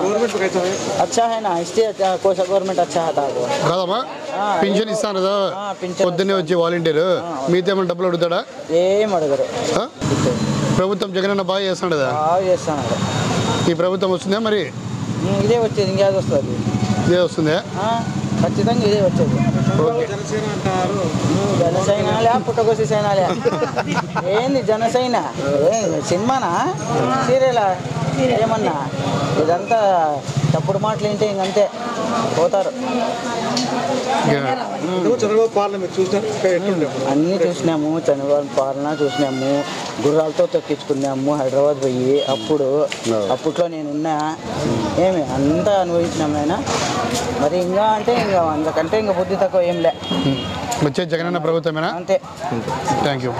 Government कैसा है? अच्छा है ना, इससे कोसा गवर्नमेंट अच्छा है आपको కాదమ్మా పింఛన్ ఇస్తాను కదా పొద్దున్నే వచ్చి వాలంటీర్ మీతో ఏమైనా డబ్బులు అడుగుతాడా? ఏం అడగరు. ప్రభుత్వం జగనన్న బాగా చేస్తాడు కదా, బాగా చేస్తాను. ఈ ప్రభుత్వం వస్తుందా మరి? ఇదే వచ్చేది, ఇంకేది వస్తుంది? ఇదే వస్తుందా? ఖచ్చితంగా ఇదే వచ్చేది. జనసైనాలే పుట్టకోసి సైనాలే ఏంది జనసైన సినిమానా సీరియలా ఏమన్నా? ఇదంతా తప్పుడు మాటలు ఏంటి, ఇంకంతే పోతారు. అన్నీ చూసినాము, చంద్రబాబు పాలన చూసినాము, గుర్రాలతో తొక్కించుకున్నాము హైదరాబాద్ పోయి. అప్పట్లో నేనున్నా, ఏమి అంతా అనుభవించినాము ఆయన. మరి ఇంకా అంటే ఇంకా అంతకంటే ఇంకా బుద్ధి తక్కువ ఏం లే. వచ్చే జగనన్న ప్రభుత్వమేనా? అంతే. Thank you.